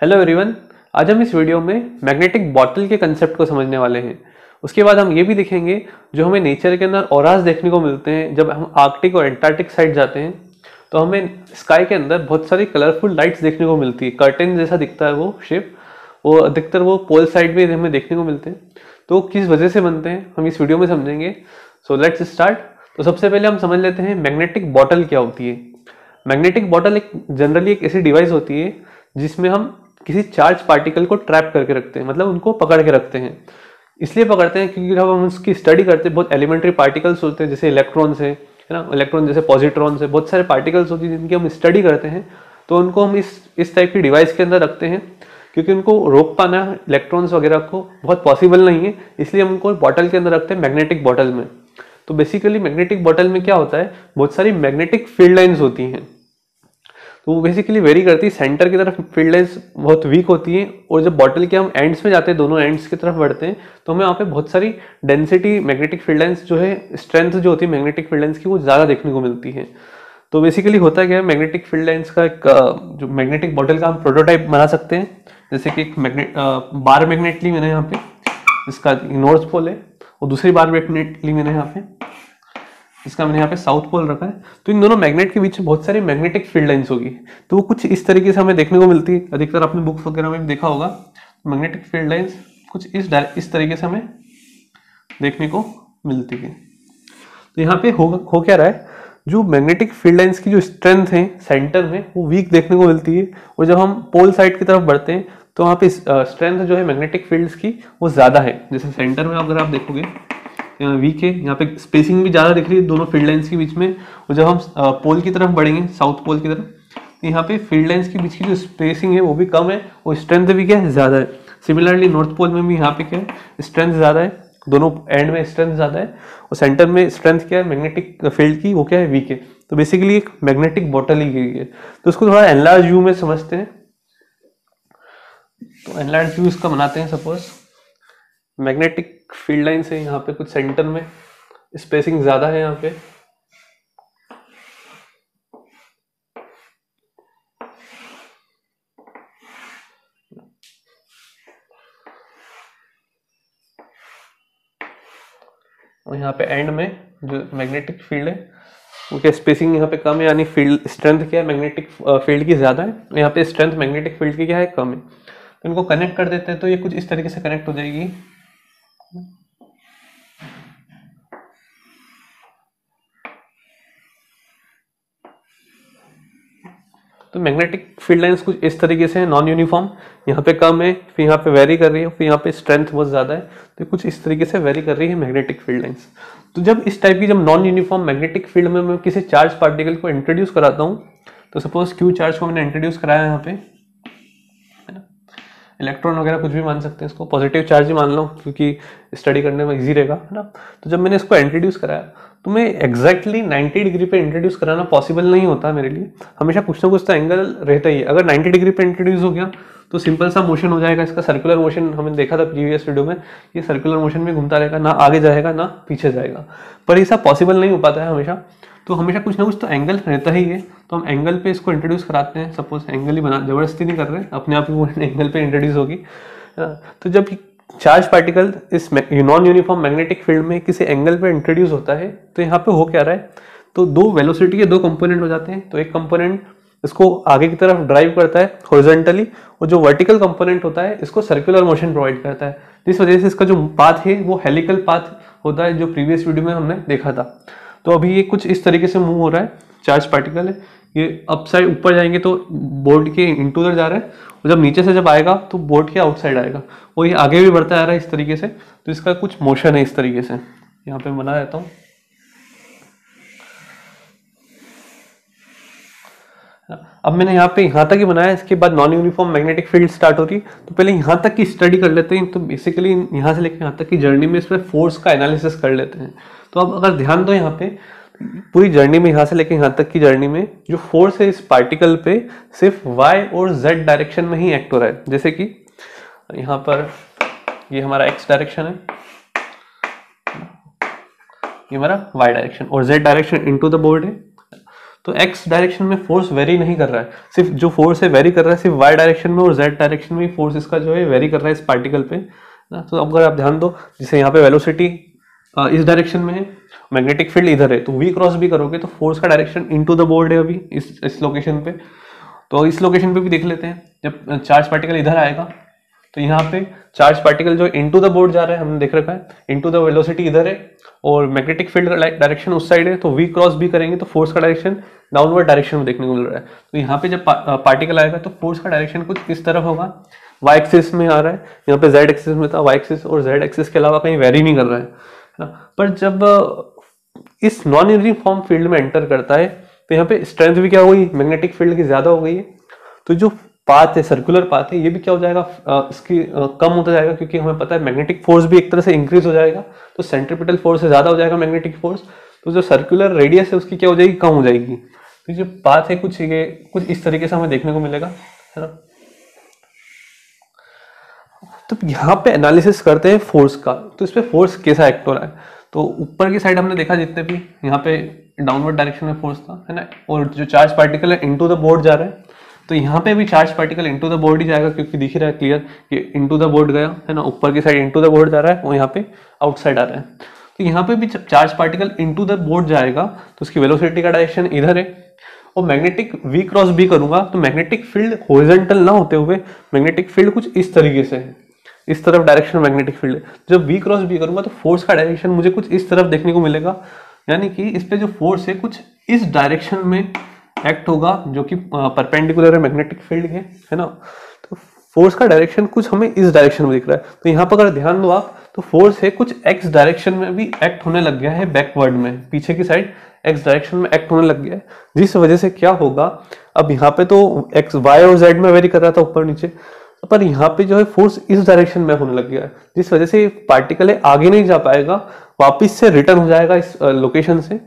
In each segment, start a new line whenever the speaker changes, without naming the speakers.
Hello everyone. आज हम इस वीडियो में मैग्नेटिक बॉटल के कंसेप्ट को समझने वाले हैं। उसके बाद हम ये भी देखेंगे जो हमें नेचर के अंदर ऑरास देखने को मिलते हैं जब हम आर्कटिक और एंटार्क्टिक साइड जाते हैं, तो हमें स्काई के अंदर बहुत सारी कलरफुल लाइट्स देखने को मिलती है। कर्टेन जैसा दिखता है वो शेप, वो अधिकतर वो पोल साइड में हमें देखने को मिलते हैं। तो किस वजह से बनते हैं हम इस वीडियो में समझेंगे। So let's start. तो सबसे पहले हम समझ लेते हैं मैग्नेटिक बॉटल क्या होती है। मैग्नेटिक बॉटल एक जनरली एक ऐसी डिवाइस होती है जिसमें हम किसी चार्ज पार्टिकल को ट्रैप करके रखते हैं, मतलब उनको पकड़ के रखते हैं। इसलिए पकड़ते हैं क्योंकि जब हम उसकी स्टडी करते हैं बहुत एलिमेंट्री पार्टिकल्स होते हैं, जैसे इलेक्ट्रॉन्स है ना, इलेक्ट्रॉन जैसे पॉजिट्रॉन्स है, बहुत सारे पार्टिकल्स होती हैं जिनकी हम स्टडी करते हैं। तो उनको हम इस टाइप की डिवाइस के अंदर रखते हैं क्योंकि उनको रोक पाना इलेक्ट्रॉन्स वगैरह को बहुत पॉसिबल नहीं है, इसलिए हम उनको बॉटल के अंदर रखते हैं, मैग्नेटिक बॉटल में। तो बेसिकली मैग्नेटिक बॉटल में क्या होता है, बहुत सारी मैग्नेटिक फील्ड लाइंस होती हैं। तो वो बेसिकली वेरी करती है। सेंटर की तरफ फील्ड लाइंस बहुत वीक होती हैं और जब बॉटल के हम एंड्स में जाते हैं, दोनों एंड्स की तरफ बढ़ते हैं, तो हमें वहाँ पे बहुत सारी डेंसिटी मैग्नेटिक फील्ड लाइंस जो है, स्ट्रेंथ जो होती है मैग्नेटिक फील्ड लाइंस की, वो ज़्यादा देखने को मिलती है। तो बेसिकली होता क्या है, मैग्नेटिक फील्ड लाइंस का एक जो मैग्नेटिक बॉटल का हम प्रोटोटाइप बना सकते हैं। जैसे कि एक बार मैग्नेट ली मैंने यहाँ पे, इसका नॉर्थ पोल है, और दूसरी बार मैग्नेट ली मैंने यहाँ पे, इसका मैंने यहाँ पे साउथ पोल रखा है। तो इन दोनों मैग्नेट के बीच में बहुत सारी मैग्नेटिक फील्ड लाइंस होगी। तो वो कुछ इस तरीके से हमें देखने को मिलती है। अधिकतर आपने बुक्स वगैरह में भी देखा होगा, मैग्नेटिक फील्ड लाइंस कुछ इस तरीके से हमें देखने को मिलती है। तो यहाँ पे हो क्या रहा है, जो मैग्नेटिक फील्ड लाइंस की जो स्ट्रेंथ है सेंटर में, वो वीक देखने को मिलती है, और जब हम पोल साइड की तरफ बढ़ते हैं तो वहाँ पे स्ट्रेंथ जो है मैग्नेटिक फील्ड्स की वो ज़्यादा है। जैसे सेंटर में अगर आप देखोगे वीक है, यहाँ पे स्पेसिंग भी ज़्यादा दिख रही है दोनों फील्ड लाइंस के बीच में। और जब हम पोल की तरफ बढ़ेंगे, साउथ पोल की तरफ, तो यहाँ पे फील्ड लाइंस के बीच की जो स्पेसिंग है वो भी कम है और स्ट्रेंथ भी क्या है, ज़्यादा है। सिमिलरली नॉर्थ पोल में भी यहाँ पे क्या है, स्ट्रेंथ ज़्यादा है, दोनों एंड में स्ट्रेंथ ज़्यादा है, और सेंटर में स्ट्रेंथ क्या है मैग्नेटिक फील्ड की, वो क्या है, वीक है। तो बेसिकली एक मैग्नेटिक बॉटल ही है। तो उसको थोड़ा एनलार्ज व्यू में समझते हैं। तो एनलार्ज व्यू इसका बनाते हैं। सपोज मैग्नेटिक फील्ड लाइन से यहाँ पे कुछ सेंटर में स्पेसिंग ज्यादा है यहाँ पे, और यहाँ पे एंड में जो मैग्नेटिक फील्ड है वो क्या, स्पेसिंग यहाँ पे कम है, यानी फील्ड स्ट्रेंथ क्या है मैग्नेटिक फील्ड की ज्यादा है, यहाँ पे स्ट्रेंथ मैग्नेटिक फील्ड की क्या है, कम है। तो इनको कनेक्ट कर देते हैं, तो ये कुछ इस तरीके से कनेक्ट हो जाएगी। तो मैग्नेटिक फील्ड लाइंस कुछ इस तरीके से है, नॉन यूनिफॉर्म, यहाँ पे कम है, फिर यहाँ पे वेरी कर रही है, फिर यहाँ पे स्ट्रेंथ बहुत ज्यादा है। तो कुछ इस तरीके से वेरी कर रही है मैग्नेटिक फील्ड लाइंस। तो जब इस टाइप की जब नॉन यूनिफॉर्म मैग्नेटिक फील्ड में मैं किसी चार्ज पार्टिकल को इंट्रोड्यूस कराता हूँ, तो सपोज क्यू चार्ज को मैंने इंट्रोड्यूस कराया यहाँ पे, इलेक्ट्रॉन वगैरह कुछ भी मान सकते हैं, इसको पॉजिटिव चार्ज ही मान लो क्योंकि स्टडी करने में इजी रहेगा, है ना। तो जब मैंने इसको इंट्रोड्यूस कराया, तो मैं एग्जैक्टली 90 डिग्री पे इंट्रोड्यूस कराना पॉसिबल नहीं होता मेरे लिए। हमेशा कुछ ना कुछ तो एंगल रहता ही है। अगर 90 डिग्री पे इंट्रोड्यूस हो गया तो सिंपल सा मोशन हो जाएगा इसका, सर्कुलर मोशन हमने देखा था प्रीवियस वीडियो में। ये सर्कुलर मोशन में घूमता रहेगा, ना आगे जाएगा ना पीछे जाएगा, पर ऐसा पॉसिबल नहीं हो पाता है हमेशा। तो हमेशा कुछ ना कुछ तो एंगल रहता ही है। तो हम एंगल पे इसको इंट्रोड्यूस कराते हैं। सपोज एंगल ही बना, जबरदस्ती नहीं कर रहे, अपने आप ही वो एंगल पे इंट्रोड्यूस होगी। तो जब चार्ज पार्टिकल इस नॉन यूनिफॉर्म मैग्नेटिक फील्ड में किसी एंगल पे इंट्रोड्यूस होता है, तो यहाँ पे हो क्या रहा है, तो दो वेलोसिटी के दो कंपोनेंट हो जाते हैं। तो एक कंपोनेंट इसको आगे की तरफ ड्राइव करता है हॉरिजॉन्टली, और जो वर्टिकल कंपोनेंट होता है इसको सर्कुलर मोशन प्रोवाइड करता है। जिस वजह से इसका जो पाथ है वो हेलिकल पाथ होता है, जो प्रीवियस वीडियो में हमने देखा था। तो अभी ये कुछ इस तरीके से मूव हो रहा है, चार्ज पार्टिकल है, ये अप साइड ऊपर जाएंगे तो बोर्ड के इंटूर जा रहा है, और जब नीचे से जब आएगा तो बोर्ड के आउटसाइड आएगा, और ये आगे भी बढ़ता आ रहा है इस तरीके से। तो इसका कुछ मोशन है इस तरीके से, यहाँ पे बना रहता हूँ। अब मैंने यहाँ तक ही बनाया, इसके बाद non uniform magnetic field start होती है। तो पहले यहाँ तक की स्टडी कर लेते हैं। तो बेसिकली यहाँ से लेकर यहाँ तक की जर्नी में इसमें फोर्स का एनालिसिस कर लेते हैं। तो अब अगर ध्यान दो, यहाँ पे पूरी जर्नी में, यहाँ से लेकर यहाँ तक की जर्नी में जो फोर्स है इस पार्टिकल पे सिर्फ y और z डायरेक्शन में ही एक्ट हो रहा है। जैसे कि यहाँ पर ये हमारा x डायरेक्शन है, ये हमारा y डायरेक्शन, और z direction into the board है। तो एक्स डायरेक्शन में फोर्स वेरी नहीं कर रहा है, सिर्फ जो फोर्स है वेरी कर रहा है सिर्फ वाई डायरेक्शन में, और जेड डायरेक्शन में फोर्स इसका जो है वेरी कर रहा है इस पार्टिकल पे ना। तो अगर आप ध्यान दो, जैसे यहाँ पे वेलोसिटी इस डायरेक्शन में है, मैग्नेटिक फील्ड इधर है, तो वी क्रॉस भी करोगे तो फोर्स का डायरेक्शन इनटू द बोर्ड है अभी इस लोकेशन पे। तो इस लोकेशन पे भी देख लेते हैं, जब चार्ज पार्टिकल इधर आएगा तो यहाँ पे चार्ज पार्टिकल जो इनटू द बोर्ड जा रहा है, हमने देख रखा है इनटू द वेलोसिटी इधर है और मैग्नेटिक फील्ड डायरेक्शन उस साइड है, तो वी क्रॉस भी करेंगे तो फोर्स का डायरेक्शन डाउनवर्ड डायरेक्शन में देखने को मिल रहा है। तो यहाँ पे जब पार्टिकल आएगा तो फोर्स का डायरेक्शन कुछ इस तरफ होगा, वाई एक्सिस में आ रहा है, यहाँ पे जेड एक्सिस में था, वाई एक्सिस और जेड एक्सिस के अलावा कहीं वेरी नहीं कर रहा है ना। पर जब इस नॉन यूनिफॉर्म फील्ड में एंटर करता है तो यहाँ पे स्ट्रेंथ भी क्या हो गई, मैग्नेटिक फील्ड की ज्यादा हो गई है, तो जो पाथ है सर्कुलर पाथ है ये भी क्या हो जाएगा, इसकी कम होता जाएगा, क्योंकि हमें पता है मैग्नेटिक फोर्स भी एक तरह से इंक्रीज हो जाएगा, तो सेंट्रीपिटल फोर्स से ज्यादा हो जाएगा मैग्नेटिक फोर्स, तो जो सर्कुलर रेडियस है उसकी क्या हो जाएगी, कम हो जाएगी। तो जो पाथ है कुछ इस तरीके से हमें देखने को मिलेगा, है ना। तो यहाँ पे एनालिसिस करते हैं फोर्स का, तो इस पे फोर्स कैसा एक्ट हो रहा है। तो ऊपर की साइड हमने देखा जितने भी यहाँ पे डाउनवर्ड डायरेक्शन में फोर्स था, है ना, और जो चार्ज पार्टिकल है इनटू द बोर्ड जा रहा है, तो यहाँ पे भी charge particle into the board ही जाएगा, क्योंकि दिख रहा है क्लियर कि इनटू द बोर्ड गया, है ना, ऊपर की साइड इनटू द बोर्ड जा रहा है और यहाँ पे आउटसाइड आ रहा है। तो यहाँ पे भी जब charge particle into the board जाएगा तो उसकी वेलोसिटी का डायरेक्शन इधर है, और मैग्नेटिक वी क्रॉस भी करूंगा तो मैग्नेटिक फील्ड हॉरिजॉन्टल ना होते हुए मैग्नेटिक फील्ड कुछ इस तरीके से है, इस तरफ डायरेक्शन मैग्नेटिक फील्ड है। जब वी क्रॉस भी करूंगा तो फोर्स का डायरेक्शन मुझे कुछ इस तरफ देखने को मिलेगा, यानी कि इस पे जो फोर्स है कुछ इस डायरेक्शन में एक्ट होगा, जो कि परपेंडिकुलर है मैग्नेटिक फील्ड के, है ना। तो फोर्स का डायरेक्शन कुछ हमें इस डायरेक्शन में दिख रहा है। तो यहाँ पर अगर ध्यान दो आप, तो फोर्स है कुछ एक्स डायरेक्शन में भी एक्ट होने लग गया है, बैकवर्ड में पीछे की साइड एक्स डायरेक्शन में एक्ट होने लग गया है, जिस वजह से क्या होगा, अब यहाँ पे तो एक्स वाई और जेड में वेरी कर रहा था ऊपर नीचे, पर यहाँ पे जो है फोर्स इस डायरेक्शन में होने लग गया है, जिस वजह से पार्टिकल आगे नहीं जा पाएगा, वापिस से रिटर्न हो जाएगा इस लोकेशन से।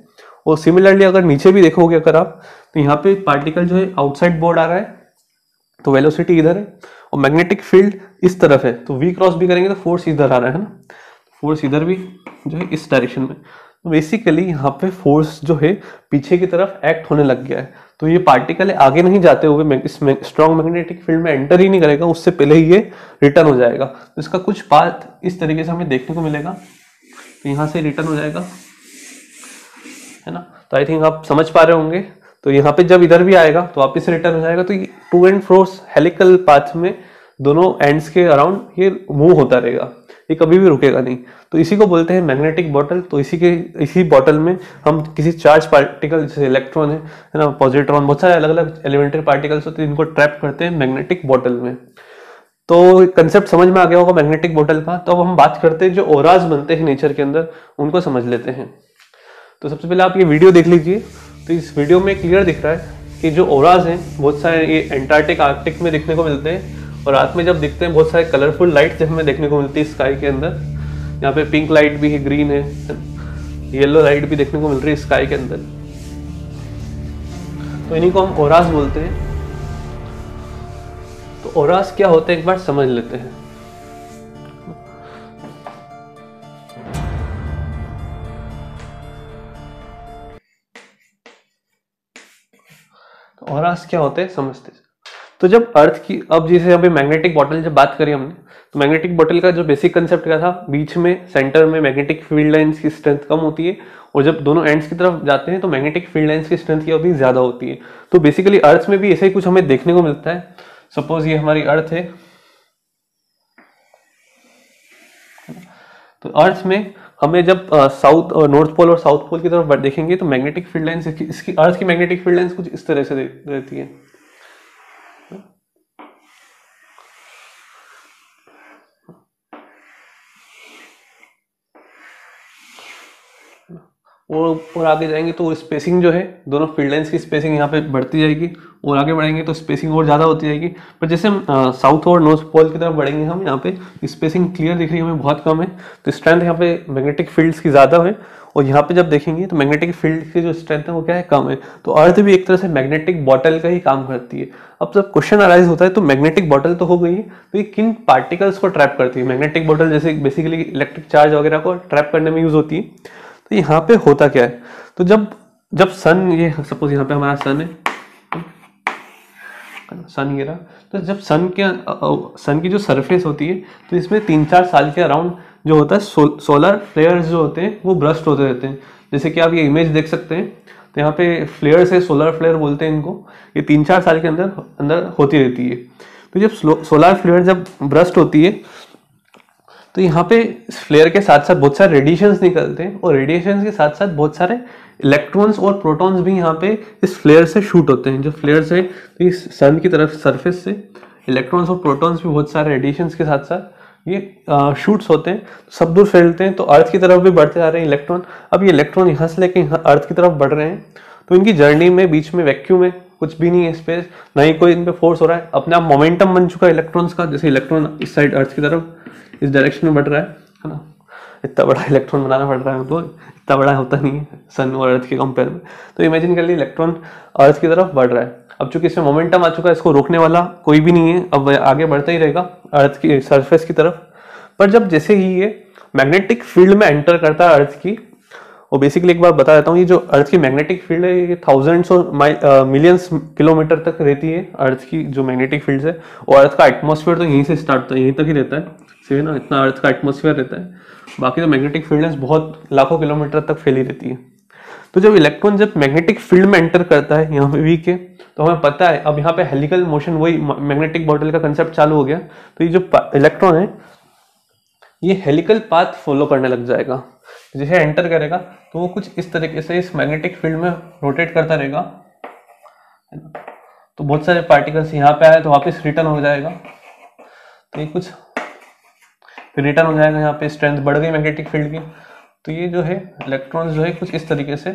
और सिमिलरली अगर नीचे भी देखोगे अगर आप, तो यहाँ पे पार्टिकल जो है आउटसाइड बोर्ड आ रहा है, तो वेलोसिटी इधर है और मैग्नेटिक फील्ड इस तरफ है, तो वी क्रॉस भी करेंगे तो फोर्स इधर आ रहा है ना, फोर्स इधर भी जो है इस डायरेक्शन में। तो बेसिकली यहाँ पे फोर्स जो है पीछे की तरफ एक्ट होने लग गया है, तो ये पार्टिकल आगे नहीं जाते हुए इसमें स्ट्रॉन्ग मैग्नेटिक फील्ड में एंटर ही नहीं करेगा, उससे पहले ही ये रिटर्न हो जाएगा। तो इसका कुछ पाथ इस तरीके से हमें देखने को मिलेगा, तो यहाँ से रिटर्न हो जाएगा, है ना। तो आई थिंक आप समझ पा रहे होंगे। तो यहाँ पे जब इधर भी आएगा तो वापिस रिटर्न हो जाएगा, तो ये to and fro helical path में दोनों एंड्स के अराउंड ये मूव होता रहेगा, ये कभी भी रुकेगा नहीं। तो इसी को बोलते हैं मैग्नेटिक बॉटल। तो इसी बॉटल में हम किसी चार्ज पार्टिकल जैसे इलेक्ट्रॉन है ना, पॉजिट्रॉन, बहुत सारे अलग अलग एलिमेंट्री पार्टिकल्स होते हैं, इनको ट्रैप करते हैं मैग्नेटिक बॉटल में। तो कंसेप्ट समझ में आ गया होगा मैग्नेटिक बॉटल का। तो अब हम बात करते हैं जो ओराज बनते हैं नेचर के अंदर, उनको समझ लेते हैं। तो सबसे पहले आप ये वीडियो देख लीजिए। तो इस वीडियो में क्लियर दिख रहा है कि जो ओराज हैं बहुत सारे ये एंटार्क्टिक आर्कटिक में देखने को मिलते हैं, और रात में जब दिखते हैं बहुत सारे कलरफुल लाइट्स हमें देखने को मिलती है स्काई के अंदर। यहाँ पे पिंक लाइट भी है, ग्रीन है, येलो लाइट भी देखने को मिल रही है स्काई के अंदर। तो इन्हीं को हम ओराज बोलते हैं। तो ओराज क्या होते हैं एक बार समझ लेते हैं। ओराज क्या होते हैं समझते हैं। तो जब अर्थ की, अब जैसे अभी मैग्नेटिक बॉटल जब बात करी हमने, तो मैग्नेटिक बॉटल का जो बेसिक कंसेप्ट क्या था, बीच में सेंटर में मैग्नेटिक फील्ड लाइंस की स्ट्रेंथ कम होती है, और जब दोनों एंड्स की तरफ जाते हैं तो मैग्नेटिक फील्ड लाइंस की स्ट्रेंथ क्या होती है, ज्यादा होती है। तो बेसिकली अर्थ में भी ऐसे ही कुछ हमें देखने को मिलता है। सपोज ये हमारी अर्थ है, तो अर्थ में हमें जब साउथ और नॉर्थ पोल और साउथ पोल की तरफ देखेंगे तो मैग्नेटिक फील्ड लाइंस इसकी अर्थ की मैग्नेटिक फील्ड लाइंस कुछ इस तरह से रहती है। और आगे जाएंगे तो स्पेसिंग जो है दोनों फील्ड लाइंस की स्पेसिंग यहाँ पे बढ़ती जाएगी, और आगे बढ़ेंगे तो स्पेसिंग और ज़्यादा होती जाएगी। पर जैसे हम साउथ और नॉर्थ पोल की तरफ बढ़ेंगे, हम यहाँ पे स्पेसिंग क्लियर दिख रही है हमें बहुत कम है, तो स्ट्रेंथ यहाँ पे मैग्नेटिक फील्ड्स की ज़्यादा है, और यहाँ पे जब देखेंगे तो मैग्नेटिक फील्ड की जो स्ट्रेंथ है वो क्या है, कम है। तो अर्थ भी एक तरह से मैग्नेटिक बॉटल का ही काम करती है। अब जब क्वेश्चन अराइज होता है तो मैग्नेटिक बॉटल तो हो गई, तो ये किन पार्टिकल्स को ट्रैप करती है। मैग्नेटिक बॉटल जैसे बेसिकली इलेक्ट्रिक चार्ज वगैरह को ट्रैप करने में यूज होती है। तो यहाँ पे होता क्या है, तो जब जब सन, ये सपोज यहाँ पे हमारा सन है, सन ये रहा, तो जब सन की जो सरफेस होती है तो इसमें 3-4 साल के अराउंड जो होता है सोलर फ्लेयर्स जो होते हैं वो ब्रस्ट होते रहते हैं। जैसे कि आप ये इमेज देख सकते हैं, तो यहाँ पे फ्लेयर्स है, सोलर फ्लेयर बोलते हैं इनको। ये 3-4 साल के अंदर होती रहती है। तो जब सोलर फ्लेयर जब ब्रस्ट होती है तो यहाँ पे फ्लेयर के साथ साथ बहुत सारे रेडिएशंस निकलते हैं, और रेडिएशंस के साथ साथ बहुत सारे इलेक्ट्रॉन्स और प्रोटॉन्स भी यहाँ पे इस फ्लेयर से शूट होते हैं। जो फ्लेयर से तो इस सन की तरफ सरफेस से इलेक्ट्रॉन्स और प्रोटॉन्स भी बहुत सारे रेडिएशंस के साथ साथ ये शूट्स होते हैं, सब दूर फैलते हैं, तो अर्थ की तरफ भी बढ़ते जा रहे हैं इलेक्ट्रॉन। अब ये इलेक्ट्रॉन यहाँ से लेके यहाँ अर्थ की तरफ बढ़ रहे हैं, तो इनकी जर्नी में बीच में वैक्यूम है, कुछ भी नहीं है स्पेस, ना ही कोई इन पे फोर्स हो रहा है, अपने आप मोमेंटम बन चुका है इलेक्ट्रॉन्स का। जैसे इलेक्ट्रॉन इस साइड अर्थ की तरफ इस डायरेक्शन में बढ़ रहा है ना, इतना बड़ा इलेक्ट्रॉन बनाना पड़ रहा है, तो इतना बड़ा होता नहीं है सन और अर्थ के कंपेयर में। तो इमेजिन कर लीजिए इलेक्ट्रॉन अर्थ की तरफ बढ़ रहा है। अब चूंकि इसमें मोमेंटम आ चुका है, इसको रोकने वाला कोई भी नहीं है, अब आगे बढ़ता ही रहेगा अर्थ की सरफेस की तरफ। पर जब जैसे ही ये मैग्नेटिक फील्ड में एंटर करता है अर्थ की, और बेसिकली एक बार बता देता हूँ, ये जो अर्थ की मैग्नेटिक फील्ड है ये थाउजेंड्स और मिलियंस किलोमीटर तक रहती है अर्थ की जो मैग्नेटिक फील्ड है। और अर्थ का एटमॉस्फेयर तो यहीं से स्टार्ट होता है, यहीं तक ही रहता है, सही है ना, इतना अर्थ का एटमॉस्फेयर रहता है। बाकी तो मैग्नेटिक फील्ड बहुत लाखों किलोमीटर तक फैली रहती है। तो जब इलेक्ट्रॉन जब मैग्नेटिक फील्ड में एंटर करता है यहाँ पे वी के, तो हमें पता है अब यहाँ पे हेलिकल मोशन, वही मैग्नेटिक बॉटल का कंसेप्ट चालू हो गया। तो ये जो इलेक्ट्रॉन है ये हेलिकल पाथ फॉलो करने लग जाएगा। जैसे एंटर करेगा तो वो कुछ इस तरीके से इस मैग्नेटिक फील्ड में रोटेट करता रहेगा, तो बहुत सारे पार्टिकल्स यहाँ पे आए तो वापस रिटर्न हो जाएगा, तो ये कुछ फिर रिटर्न हो जाएगा। यहाँ पे स्ट्रेंथ बढ़ गई मैग्नेटिक फील्ड की, तो ये जो है इलेक्ट्रॉन्स जो है कुछ इस तरीके से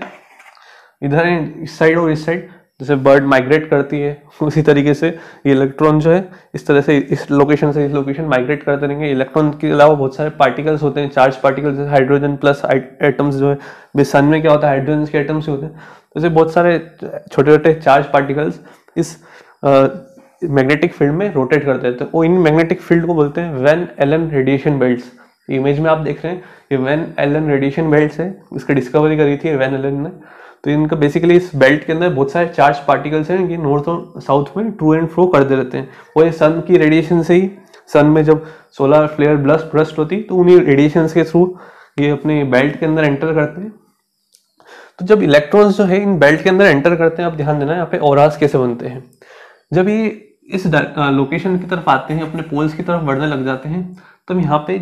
इधर है, इस साइड और इस साइड, जैसे बर्ड माइग्रेट करती है उसी तरीके से ये इलेक्ट्रॉन जो है इस तरह से इस लोकेशन से इस लोकेशन माइग्रेट करते रहेंगे। इलेक्ट्रॉन के अलावा बहुत सारे पार्टिकल्स होते हैं, चार्ज पार्टिकल्स, जैसे हाइड्रोजन प्लस एटम्स जो है सन में क्या होता है, हाइड्रोजन के एटम्स ही होते हैं। जैसे बहुत सारे छोटे छोटे चार्ज पार्टिकल्स इस मैग्नेटिक फील्ड में रोटेट करते रहते हैं, और इन मैग्नेटिक फील्ड को बोलते हैं Van Allen radiation belts. Image में आप देख रहे हैं ये वैन एलन रेडिएशन बेल्ट्स है, इसकी डिस्कवरी करी थी वैन एलन ने। तो इनका बेसिकली इस बेल्ट के अंदर बहुत सारे चार्ज पार्टिकल्स हैं, ये नॉर्थ और साउथ में टू एंड फ्रो करते रहते हैं। वो ये सन की रेडिएशन से ही, सन में जब सोलर फ्लेयर ब्रस्ट होती तो उन्हीं रेडिएशन के थ्रू ये अपने बेल्ट के अंदर एंटर करते हैं। तो जब इलेक्ट्रॉन्स जो है इन बेल्ट के अंदर एंटर करते हैं, आप ध्यान देना यहाँ पे ऑरास कैसे बनते हैं। जब ये इस लोकेशन की तरफ आते हैं, अपने पोल्स की तरफ बढ़ने लग जाते हैं, तब यहाँ पे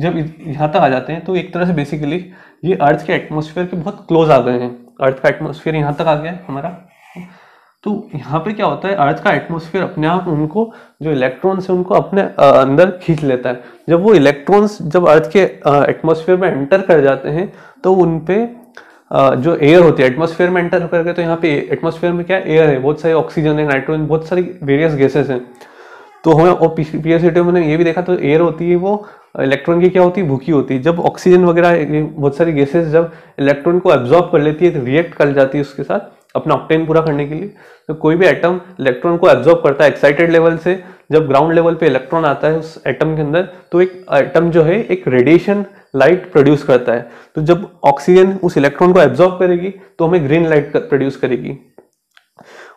जब यहाँ तक आ जाते हैं तो एक तरह से बेसिकली ये अर्थ के एटमॉस्फेयर के बहुत क्लोज आ गए हैं। अर्थ का एटमॉस्फेयर यहाँ तक आ गया है हमारा। तो यहाँ पे क्या होता है, अर्थ का एटमॉस्फेयर अपने आप उनको जो इलेक्ट्रॉन्स है उनको अपने अंदर खींच लेता है। जब वो इलेक्ट्रॉन्स जब अर्थ के एटमॉस्फेयर में एंटर कर जाते हैं तो उन पे जो एयर होती है एटमॉस्फेयर में एंटर करके, तो यहाँ पे एटमॉस्फेयर में क्या एयर है, बहुत सारी ऑक्सीजन है, नाइट्रोजन, बहुत सारी वेरियस गैसेस हैं। तो हमें और पीएससीटी में मैंने ये भी देखा, तो एयर होती है वो इलेक्ट्रॉन की क्या होती है, भूखी होती है। जब ऑक्सीजन वगैरह बहुत सारी गैसेस जब इलेक्ट्रॉन को एब्जॉर्ब कर लेती है तो रिएक्ट कर जाती है उसके साथ अपना ऑक्टेन पूरा करने के लिए। तो कोई भी एटम इलेक्ट्रॉन को एब्जॉर्ब करता है एक्साइटेड लेवल से, जब ग्राउंड लेवल पे इलेक्ट्रॉन आता है उस एटम के अंदर, तो एक एटम जो है एक रेडिएशन लाइट प्रोड्यूस करता है। तो जब ऑक्सीजन उस इलेक्ट्रॉन को एब्जॉर्ब करेगी तो हमें ग्रीन लाइट प्रोड्यूस करेगी।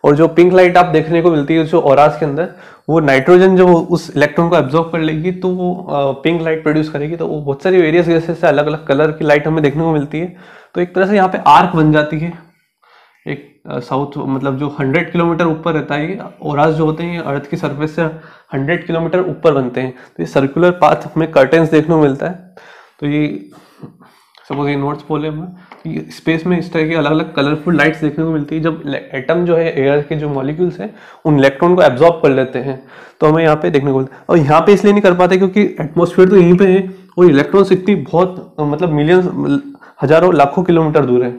और जो पिंक लाइट आप देखने को मिलती है जो ऑरास के अंदर, वो नाइट्रोजन जब उस इलेक्ट्रॉन को एब्जॉर्ब कर लेगी तो वो पिंक लाइट प्रोड्यूस करेगी। तो वो बहुत सारी वेरियस गैसेस से अलग अलग कलर की लाइट हमें देखने को मिलती है। तो एक तरह से यहाँ पे आर्क बन जाती है एक साउथ, मतलब जो 100 किलोमीटर ऊपर रहता है। ऑरास जो होते हैं अर्थ की सरफेस से 100 किलोमीटर ऊपर बनते हैं। तो ये सर्कुलर पाथ हमें कर्टेन्स देखने को मिलता है। तो ये सपोज ये नॉर्थ पोल है, स्पेस में इस तरह की अलग अलग कलरफुल लाइट्स देखने को मिलती है। जब एटम जो है एयर के जो मॉलिक्यूल्स हैं उन इलेक्ट्रॉन को एब्जॉर्ब कर लेते हैं तो हमें यहाँ पे देखने को मिलता है। और यहाँ पे इसलिए नहीं कर पाते क्योंकि एटमॉस्फेयर तो यहीं पे है और इलेक्ट्रॉन्स इतनी बहुत मतलब मिलियंस हजारों लाखों किलोमीटर दूर है,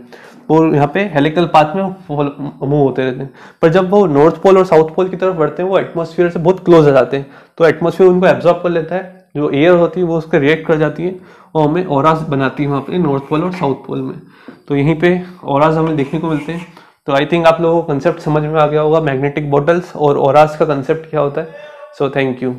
और यहाँ पे हेलिकल पाथ में मूव होते रहते हैं। पर जब वो नॉर्थ पोल और साउथ पोल की तरफ बढ़ते हैं वो एटमॉस्फेयर से बहुत क्लोज आ जाते हैं, तो एटमॉस्फेयर उनको एब्जॉर्ब कर लेता है, जो एयर होती है वो उसका रिएक्ट कर जाती है और हमें ऑरास बनाती है वहाँ पे नॉर्थ पोल और साउथ पोल में। तो यहीं पे ऑरास हमें देखने को मिलते हैं। तो आई थिंक आप लोगों को कंसेप्ट समझ में आ गया होगा मैग्नेटिक बॉटल्स और ऑरास का कंसेप्ट क्या होता है। So thank you.